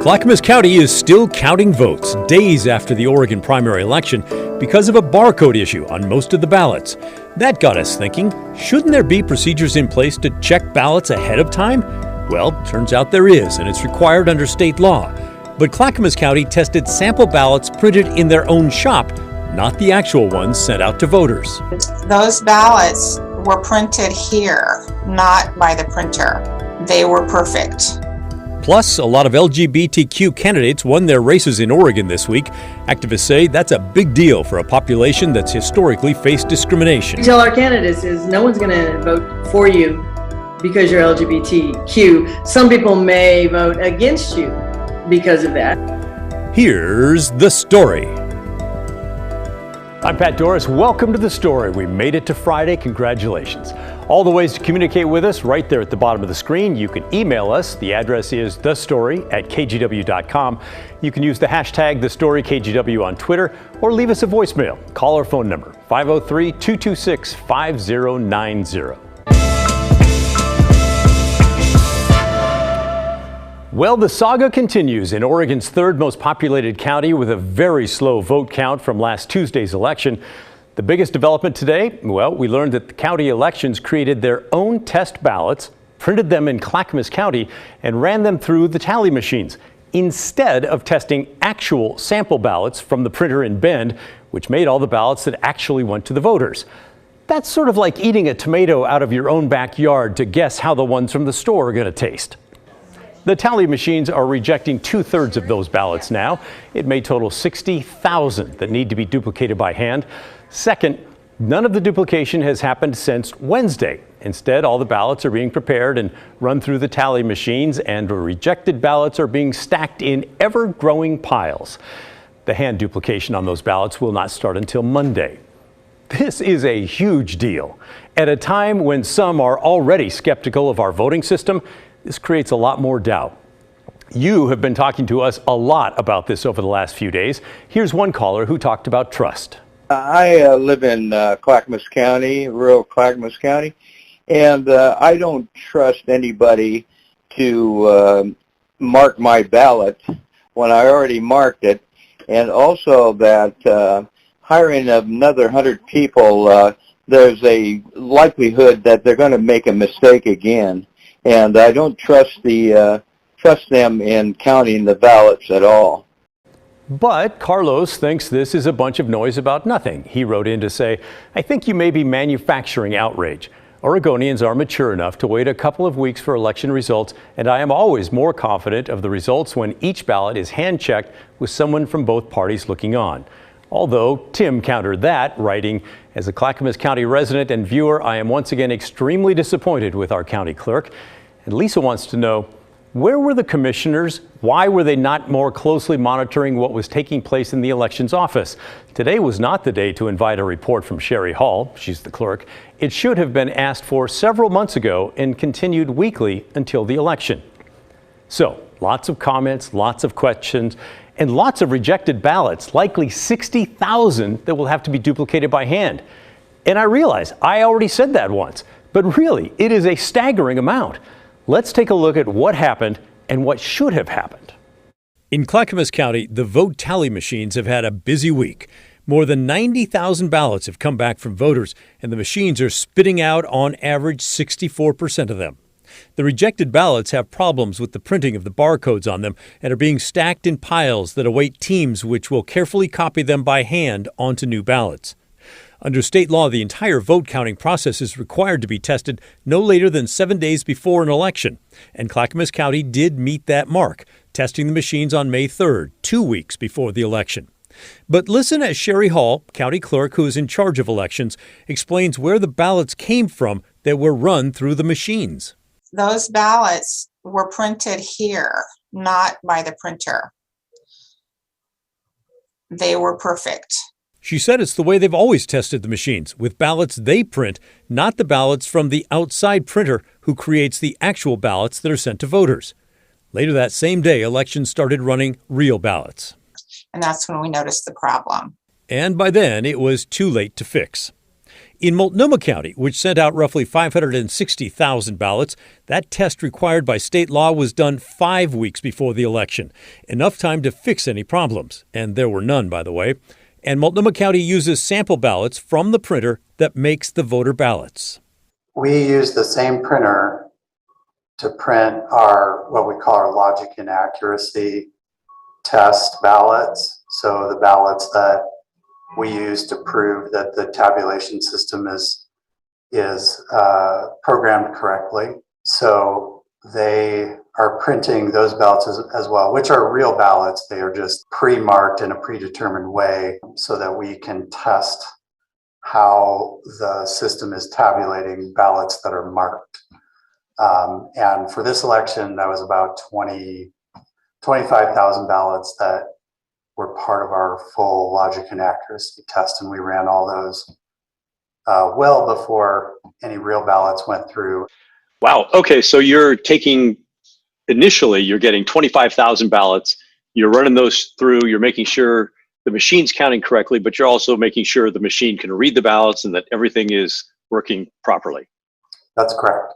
Clackamas County is still counting votes days after the Oregon primary election because of a barcode issue on most of the ballots. That got us thinking, shouldn't there be procedures in place to check ballots ahead of time? Well, turns out there is, and it's required under state law. But Clackamas County tested sample ballots printed in their own shop, not the actual ones sent out to voters. Those ballots were printed here, not by the printer. They were perfect. Plus, a lot of LGBTQ candidates won their races in Oregon this week. Activists say that's a big deal for a population that's historically faced discrimination. We tell our candidates is no one's going to vote for you because you're LGBTQ. Some people may vote against you because of that. Here's the story. I'm Pat Doris. Welcome to The Story. We made it to Friday. Congratulations. All the ways to communicate with us right there at the bottom of the screen. You can email us. The address is thestory@kgw.com. You can use the hashtag TheStoryKGW on Twitter or leave us a voicemail. Call our phone number, 503-226-5090. Well, the saga continues in Oregon's third most populated county with a very slow vote count from last Tuesday's election. The biggest development today, well, we learned that the county elections created their own test ballots, printed them in Clackamas County, and ran them through the tally machines instead of testing actual sample ballots from the printer in Bend, which made all the ballots that actually went to the voters. That's sort of like eating a tomato out of your own backyard to guess how the ones from the store are going to taste. The tally machines are rejecting 2/3 of those ballots now. It may total 60,000 that need to be duplicated by hand. Second, none of the duplication has happened since Wednesday. Instead, all the ballots are being prepared and run through the tally machines, and the rejected ballots are being stacked in ever-growing piles. The hand duplication on those ballots will not start until Monday. This is a huge deal. At a time when some are already skeptical of our voting system, this creates a lot more doubt. You have been talking to us a lot about this over the last few days. Here's one caller who talked about trust. I live in Clackamas County, rural Clackamas County, and I don't trust anybody to mark my ballot when I already marked it, and also that hiring another 100 people, there's a likelihood that they're going to make a mistake again. And I don't trust them in counting the ballots at all. But Carlos thinks this is a bunch of noise about nothing. He wrote in to say, I think you may be manufacturing outrage. Oregonians are mature enough to wait a couple of weeks for election results, and I am always more confident of the results when each ballot is hand-checked with someone from both parties looking on. Although Tim countered that, writing, as a Clackamas County resident and viewer, I am once again extremely disappointed with our county clerk. And Lisa wants to know, where were the commissioners? Why were they not more closely monitoring what was taking place in the elections office? Today was not the day to invite a report from Sherry Hall. She's the clerk. It should have been asked for several months ago and continued weekly until the election. So, lots of comments, lots of questions, and lots of rejected ballots, likely 60,000 that will have to be duplicated by hand. And I realize I already said that once, but really, it is a staggering amount. Let's take a look at what happened and what should have happened. In Clackamas County, the vote tally machines have had a busy week. More than 90,000 ballots have come back from voters, and the machines are spitting out on average 64% of them. The rejected ballots have problems with the printing of the barcodes on them and are being stacked in piles that await teams which will carefully copy them by hand onto new ballots. Under state law, the entire vote counting process is required to be tested no later than 7 days before an election, and Clackamas County did meet that mark, testing the machines on May 3rd, 2 weeks before the election. But listen as Sherry Hall, county clerk who is in charge of elections, explains where the ballots came from that were run through the machines. Those ballots were printed here, not by the printer. They were perfect. She said it's the way they've always tested the machines, with ballots they print, not the ballots from the outside printer who creates the actual ballots that are sent to voters. Later that same day, elections started running real ballots. And that's when we noticed the problem. And by then, it was too late to fix. In Multnomah County, which sent out roughly 560,000 ballots, that test required by state law was done 5 weeks before the election. Enough time to fix any problems. And there were none, by the way. And Multnomah County uses sample ballots from the printer that makes the voter ballots. We use the same printer to print our, what we call our logic and accuracy test ballots. So the ballots that we use to prove that the tabulation system is programmed correctly. So they are printing those ballots as well, which are real ballots. They are just pre-marked in a predetermined way so that we can test how the system is tabulating ballots that are marked. And for this election, that was about 25,000 ballots that were part of our full logic and accuracy test, and we ran all those well before any real ballots went through. Wow. Okay, so you're getting 25,000 ballots. You're running those through. You're making sure the machine's counting correctly, but you're also making sure the machine can read the ballots and that everything is working properly. That's correct.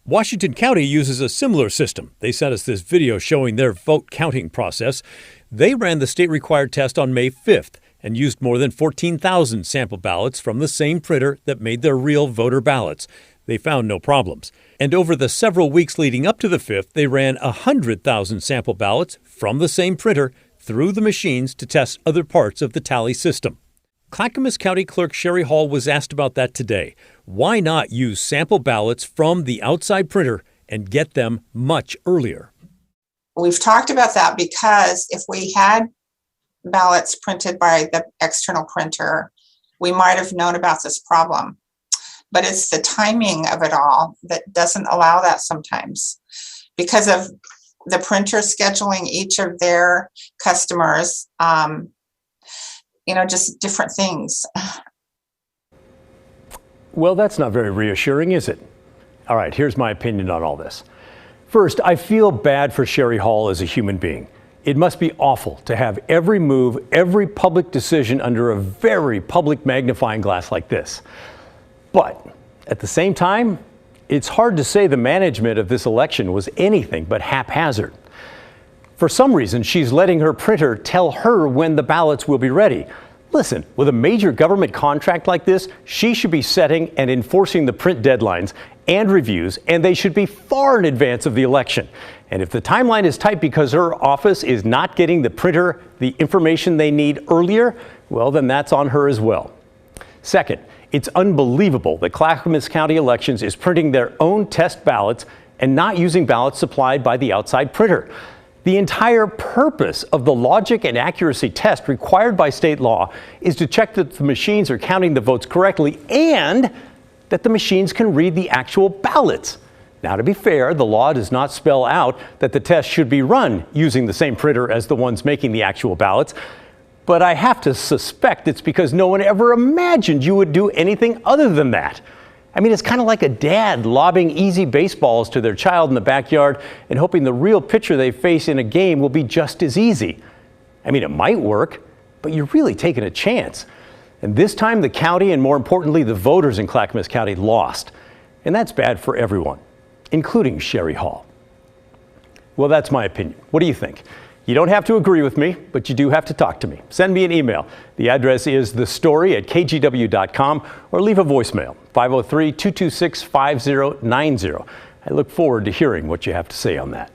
Washington County uses a similar system. They sent us this video showing their vote counting process. They ran the state-required test on May 5th and used more than 14,000 sample ballots from the same printer that made their real voter ballots. They found no problems. And over the several weeks leading up to the 5th, they ran 100,000 sample ballots from the same printer through the machines to test other parts of the tally system. Clackamas County Clerk Sherry Hall was asked about that today. Why not use sample ballots from the outside printer and get them much earlier? We've talked about that because if we had ballots printed by the external printer, we might have known about this problem. But it's the timing of it all that doesn't allow that sometimes because of the printer scheduling each of their customers, just different things. Well, that's not very reassuring, is it? All right, here's my opinion on all this. First, I feel bad for Sherry Hall as a human being. It must be awful to have every move, every public decision under a very public magnifying glass like this. But at the same time, it's hard to say the management of this election was anything but haphazard. For some reason, she's letting her printer tell her when the ballots will be ready. Listen, with a major government contract like this, she should be setting and enforcing the print deadlines and reviews, and they should be far in advance of the election. And if the timeline is tight because her office is not getting the printer the information they need earlier, well, then that's on her as well. Second, it's unbelievable that Clackamas County Elections is printing their own test ballots and not using ballots supplied by the outside printer. The entire purpose of the logic and accuracy test required by state law is to check that the machines are counting the votes correctly and that the machines can read the actual ballots. Now, to be fair, the law does not spell out that the test should be run using the same printer as the ones making the actual ballots. But I have to suspect it's because no one ever imagined you would do anything other than that. I mean, it's kind of like a dad lobbing easy baseballs to their child in the backyard and hoping the real pitcher they face in a game will be just as easy. I mean, it might work, but you're really taking a chance. And this time the county, and more importantly, the voters in Clackamas County lost. And that's bad for everyone, including Sherry Hall. Well, that's my opinion. What do you think? You don't have to agree with me, but you do have to talk to me. Send me an email. The address is thestory@kgw.com or leave a voicemail, 503-226-5090. I look forward to hearing what you have to say on that.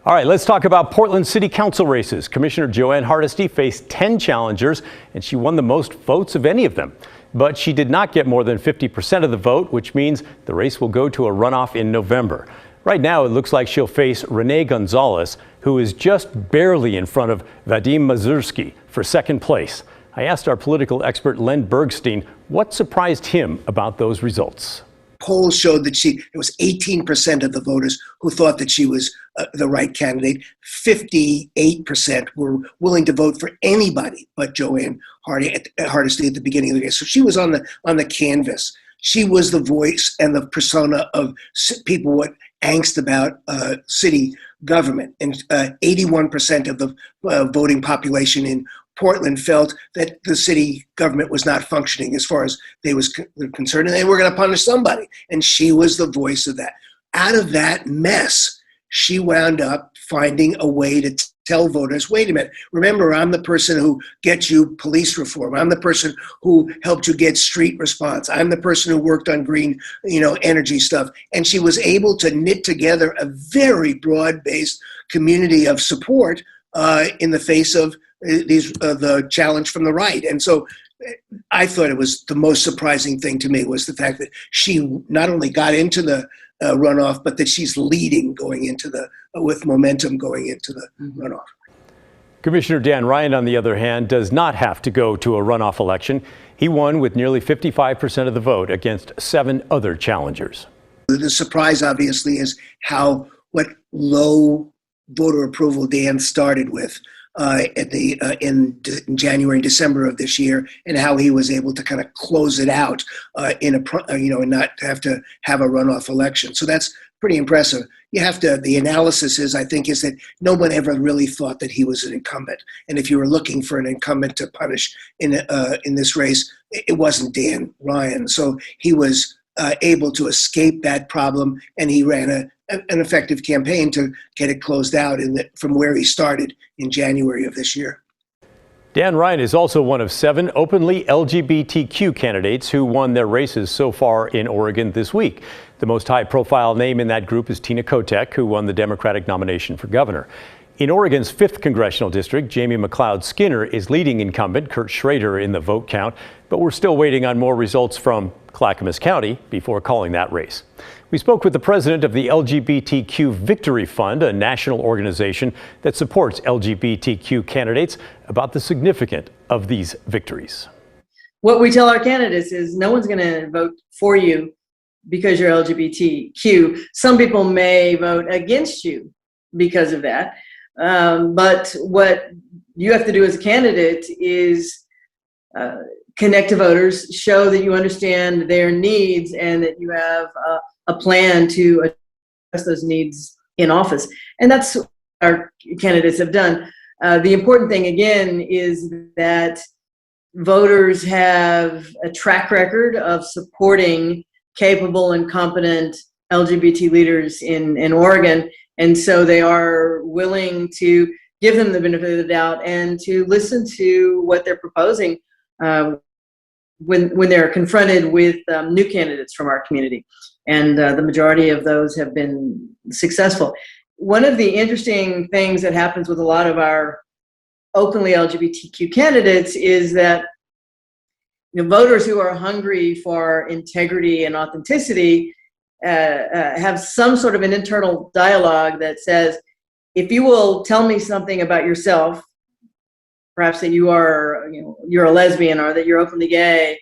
All right, let's talk about Portland City Council races. Commissioner Joanne Hardesty faced 10 challengers, and she won the most votes of any of them. But she did not get more than 50% of the vote, which means the race will go to a runoff in November. Right now, it looks like she'll face Renee Gonzalez, who is just barely in front of Vadim Mazursky for second place. I asked our political expert Len Bergstein what surprised him about those results. Polls showed that it was 18% of the voters who thought that she was the right candidate. 58% were willing to vote for anybody but Joanne Hardesty at the beginning of the race. So she was on the canvas. She was the voice and the persona of people with angst about city government. And 81% of the voting population in Portland felt that the city government was not functioning as far as they were concerned, and they were going to punish somebody. And she was the voice of that. Out of that mess, she wound up finding a way to tell voters, wait a minute, remember, I'm the person who gets you police reform. I'm the person who helped you get street response. I'm the person who worked on green, energy stuff. And she was able to knit together a very broad-based community of support in the face of the challenge from the right. And so I thought it was the most surprising thing to me was the fact that she not only got into the runoff, but that she's leading going into with momentum going into the runoff. Commissioner Dan Ryan, on the other hand, does not have to go to a runoff election. He won with nearly 55% of the vote against 7 other challengers. The surprise, obviously, is what low voter approval Dan started with in January and December of this year, and how he was able to kind of close it out and not have to have a runoff election. So that's pretty impressive. The analysis is that no one ever really thought that he was an incumbent. And if you were looking for an incumbent to punish in this race, it wasn't Dan Ryan. So he was able to escape that problem, and he ran an effective campaign to get it closed out from where he started in January of this year. Dan Ryan is also one of 7 openly LGBTQ candidates who won their races so far in Oregon this week. The most high-profile name in that group is Tina Kotek, who won the Democratic nomination for governor. In Oregon's 5th congressional district, Jamie McLeod Skinner is leading incumbent Kurt Schrader in the vote count, but we're still waiting on more results from Clackamas County before calling that race. We spoke with the president of the LGBTQ Victory Fund, a national organization that supports LGBTQ candidates, about the significance of these victories. What we tell our candidates is no one's going to vote for you because you're LGBTQ. Some people may vote against you because of that. But what you have to do as a candidate is connect to voters, show that you understand their needs, and that you have a plan to address those needs in office. And that's what our candidates have done. The important thing, again, is that voters have a track record of supporting capable and competent LGBT leaders in Oregon. And so they are willing to give them the benefit of the doubt and to listen to what they're proposing when they're confronted with new candidates from our community. And the majority of those have been successful. One of the interesting things that happens with a lot of our openly LGBTQ candidates is that voters who are hungry for integrity and authenticity have some sort of an internal dialogue that says, if you will tell me something about yourself, perhaps that you're a lesbian or that you're openly gay,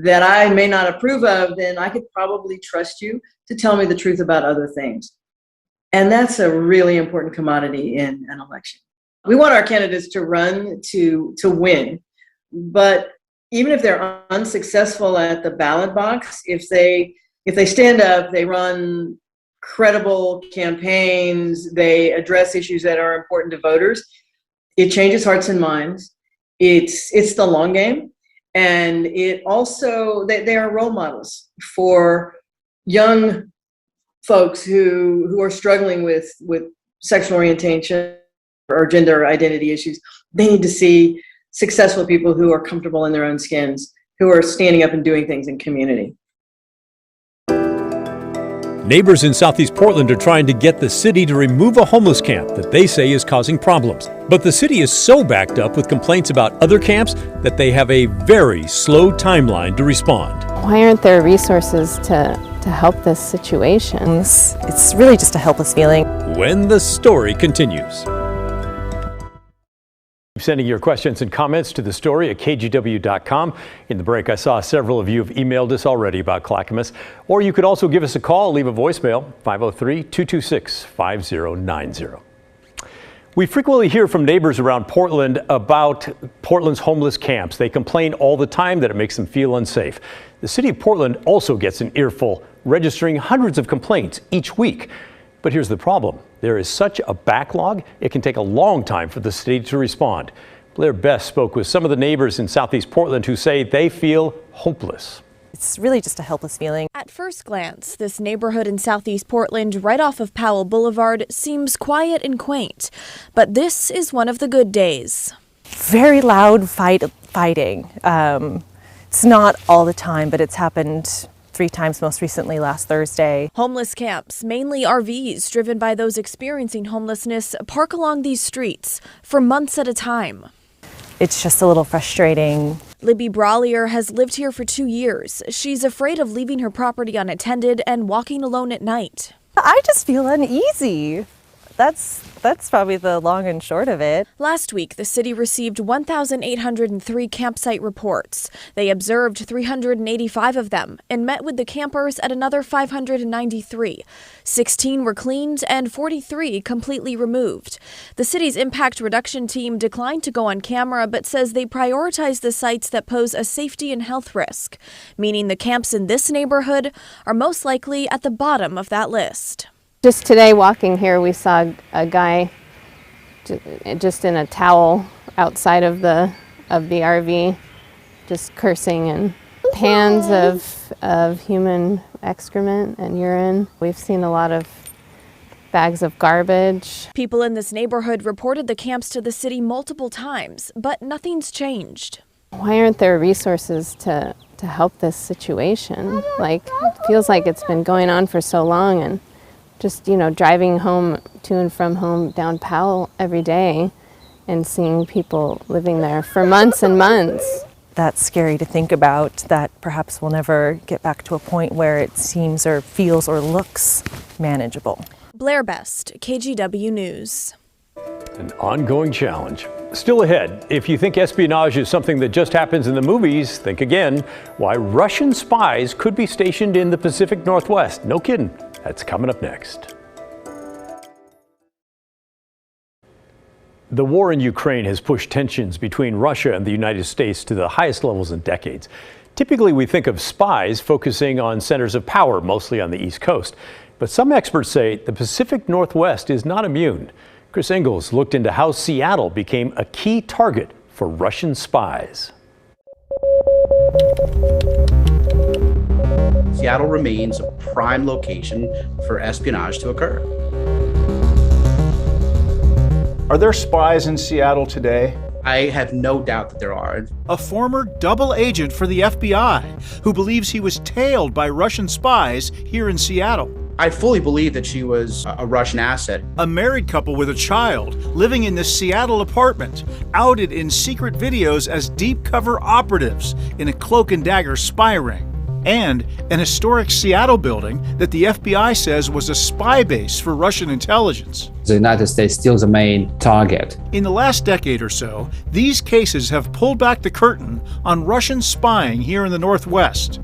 that I may not approve of, then I could probably trust you to tell me the truth about other things. And that's a really important commodity in an election. We want our candidates to run to win, but even if they're unsuccessful at the ballot box, if they stand up, they run credible campaigns, they address issues that are important to voters, it changes hearts and minds. It's the long game. And it also, they are role models for young folks who are struggling with sexual orientation or gender identity issues. They need to see successful people who are comfortable in their own skins, who are standing up and doing things in community. Neighbors in Southeast Portland are trying to get the city to remove a homeless camp that they say is causing problems. But the city is so backed up with complaints about other camps that they have a very slow timeline to respond. Why aren't there resources to help this situation? It's really just a helpless feeling. When the story continues. Sending your questions and comments to the story at kgw.com. In the break, I saw several of you have emailed us already about Clackamas. Or you could also give us a call, leave a voicemail, 503-226-5090. We frequently hear from neighbors around Portland about Portland's homeless camps. They complain all the time that it makes them feel unsafe. The city of Portland also gets an earful, registering hundreds of complaints each week. But here's the problem. There is such a backlog, it can take a long time for the city to respond. Blair Best spoke with some of the neighbors in Southeast Portland who say they feel hopeless. It's really just a helpless feeling. At first glance, this neighborhood in Southeast Portland, right off of Powell Boulevard, seems quiet and quaint. But this is one of the good days. Very loud fighting. It's not all the time, but it's happened 3 times, most recently last Thursday. Homeless camps, mainly RVs driven by those experiencing homelessness, park along these streets for months at a time. It's just a little frustrating. Libby Brawlier has lived here for 2 years. She's afraid of leaving her property unattended and walking alone at night. I just feel uneasy. That's probably the long and short of it. Last week, the city received 1,803 campsite reports. They observed 385 of them and met with the campers at another 593. 16 were cleaned and 43 completely removed. The city's impact reduction team declined to go on camera but says they prioritize the sites that pose a safety and health risk, meaning the camps in this neighborhood are most likely at the bottom of that list. Just today walking here, we saw a guy just in a towel outside of the RV, just cursing, and pans of human excrement and urine. We've seen a lot of bags of garbage. People in this neighborhood reported the camps to the city multiple times, but nothing's changed. Why aren't there resources to help this situation? Like, it feels like it's been going on for so long, and just, driving home to and from home down Powell every day and seeing people living there for months and months. That's scary to think about, that perhaps we'll never get back to a point where it seems or feels or looks manageable. Blair Best, KGW News. An ongoing challenge. Still ahead, if you think espionage is something that just happens in the movies, think again. Why Russian spies could be stationed in the Pacific Northwest. No kidding. That's coming up next. The war in Ukraine has pushed tensions between Russia and the United States to the highest levels in decades. Typically, we think of spies focusing on centers of power, mostly on the East Coast. But some experts say the Pacific Northwest is not immune. Chris Ingalls looked into how Seattle became a key target for Russian spies. Seattle remains a prime location for espionage to occur. Are there spies in Seattle today? I have no doubt that there are. A former double agent for the FBI who believes he was tailed by Russian spies here in Seattle. I fully believe that she was a Russian asset. A married couple with a child living in this Seattle apartment, outed in secret videos as deep cover operatives in a cloak and dagger spy ring. And an historic Seattle building that the FBI says was a spy base for Russian intelligence. The United States still the main target. In the last decade or so, these cases have pulled back the curtain on Russian spying here in the Northwest.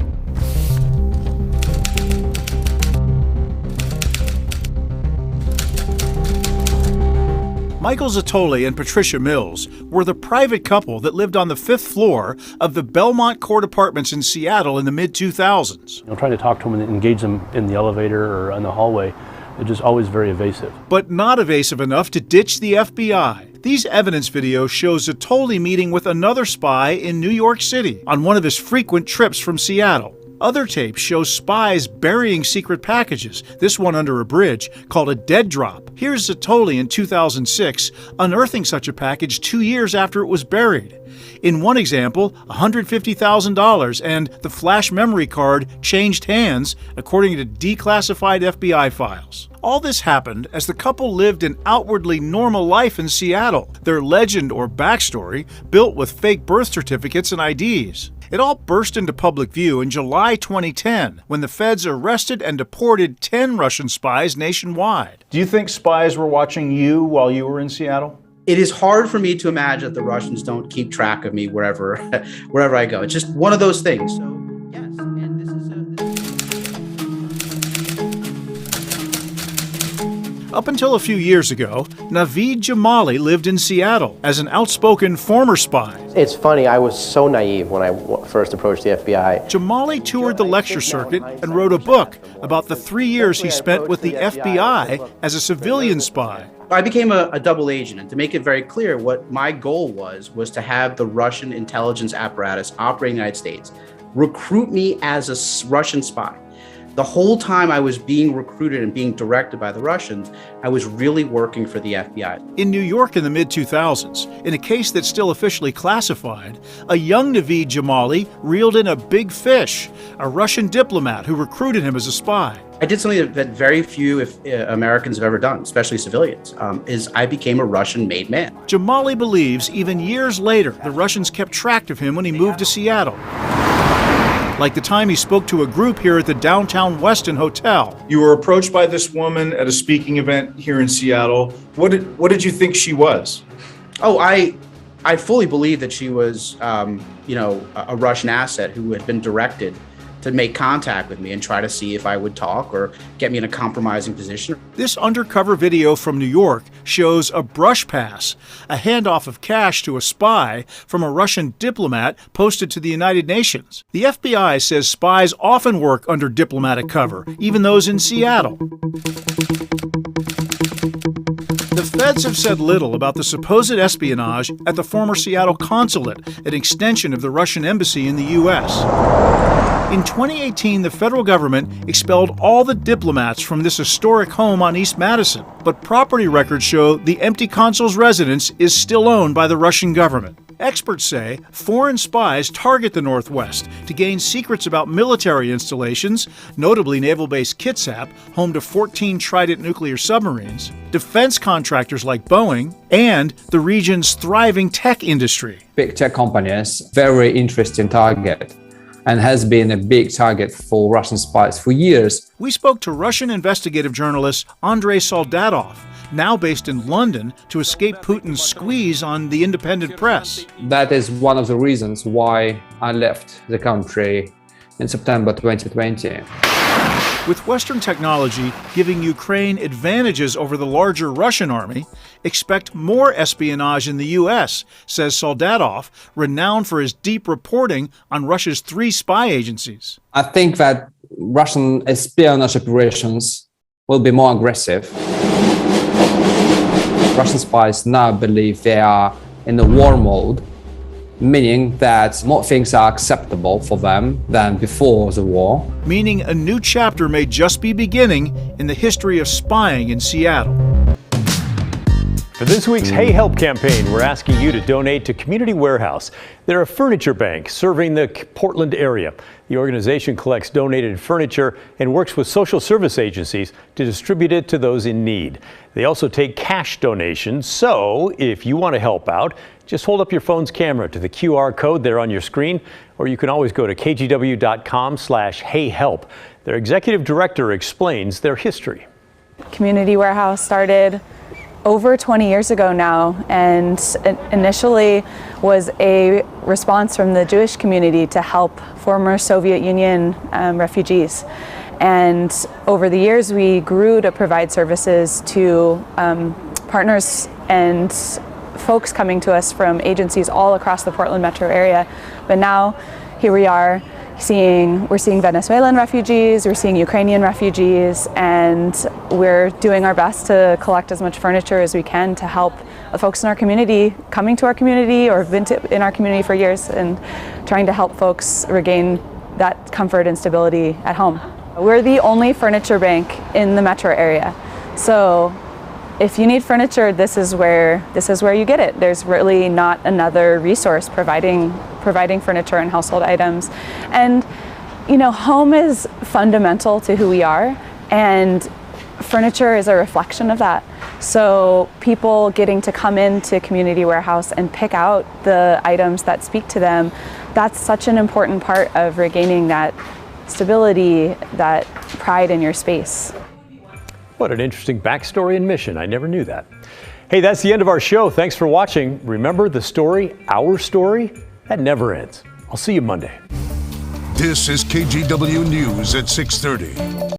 Michael Zatoli and Patricia Mills were the private couple that lived on the 5th floor of the Belmont Court Apartments in Seattle in the mid-2000s. Trying to talk to them and engage them in the elevator or in the hallway, they're just always very evasive. But not evasive enough to ditch the FBI. These evidence videos show Zatoli meeting with another spy in New York City on one of his frequent trips from Seattle. Other tapes show spies burying secret packages, this one under a bridge, called a dead drop. Here's Zatoli in 2006, unearthing such a package 2 years after it was buried. In one example, $150,000 and the flash memory card changed hands, according to declassified FBI files. All this happened as the couple lived an outwardly normal life in Seattle, their legend or backstory built with fake birth certificates and IDs. It all burst into public view in July 2010 when the feds arrested and deported 10 Russian spies nationwide. Do you think spies were watching you while you were in Seattle? It is hard for me to imagine that the Russians don't keep track of me wherever I go. It's just one of those things. So, yes, and this is Up until a few years ago, Naveed Jamali lived in Seattle as an outspoken former spy. It's funny, I was so naive when I first approached the FBI. Jamali toured the lecture circuit and wrote a book about the 3 years he spent with the FBI as a civilian spy. I became a double agent, and to make it very clear, what my goal was to have the Russian intelligence apparatus operating in the United States recruit me as a Russian spy. The whole time I was being recruited and being directed by the Russians, I was really working for the FBI. In New York in the mid-2000s, in a case that's still officially classified, a young Naveed Jamali reeled in a big fish, a Russian diplomat who recruited him as a spy. I did something that very few Americans have ever done, especially civilians, is I became a Russian-made man. Jamali believes even years later, the Russians kept track of him when he moved to Seattle. Like the time he spoke to a group here at the downtown Westin Hotel. You were approached by this woman at a speaking event here in Seattle. What did you think she was? Oh, I fully believe that she was, a Russian asset who had been directed to make contact with me and try to see if I would talk or get me in a compromising position. This undercover video from New York shows a brush pass, a handoff of cash to a spy from a Russian diplomat posted to the United Nations. The FBI says spies often work under diplomatic cover, even those in Seattle. The feds have said little about the supposed espionage at the former Seattle consulate, an extension of the Russian embassy in the U.S. In 2018, the federal government expelled all the diplomats from this historic home on East Madison, but property records show the empty consul's residence is still owned by the Russian government. Experts say foreign spies target the Northwest to gain secrets about military installations, notably Naval Base Kitsap, home to 14 Trident nuclear submarines, defense contractors like Boeing, and the region's thriving tech industry. Big tech companies, very interesting target, and has been a big target for Russian spies for years. We spoke to Russian investigative journalist Andrei Soldatov, now based in London, to escape Putin's squeeze on the independent press. That is one of the reasons why I left the country in September 2020. With Western technology giving Ukraine advantages over the larger Russian army, expect more espionage in the U.S., says Soldatov, renowned for his deep reporting on Russia's 3 spy agencies. I think that Russian espionage operations will be more aggressive. Russian spies now believe they are in the war mode, meaning that more things are acceptable for them than before the war. Meaning a new chapter may just be beginning in the history of spying in Seattle. For this week's Hey Help campaign, we're asking you to donate to Community Warehouse. They're a furniture bank serving the Portland area. The organization collects donated furniture and works with social service agencies to distribute it to those in need. They also take cash donations, so if you want to help out, just hold up your phone's camera to the QR code there on your screen, or you can always go to kgw.com/heyhelp. Their executive director explains their history. Community Warehouse started over 20 years ago now, and initially was a response from the Jewish community to help former Soviet Union refugees. And over the years, we grew to provide services to partners and folks coming to us from agencies all across the Portland metro area. But now, here we are, we're seeing Venezuelan refugees, we're seeing Ukrainian refugees, and we're doing our best to collect as much furniture as we can to help the folks in our community, coming to our community or have been in our community for years, and trying to help folks regain that comfort and stability at home. We're the only furniture bank in the metro area, so if you need furniture, this is where you get it. There's really not another resource providing furniture and household items. And home is fundamental to who we are, and furniture is a reflection of that. So people getting to come into Community Warehouse and pick out the items that speak to them, that's such an important part of regaining that stability, that pride in your space. What an interesting backstory and mission. I never knew that. Hey, that's the end of our show. Thanks for watching. Remember, the story, our story, that never ends. I'll see you Monday. This is KGW News at 6:30.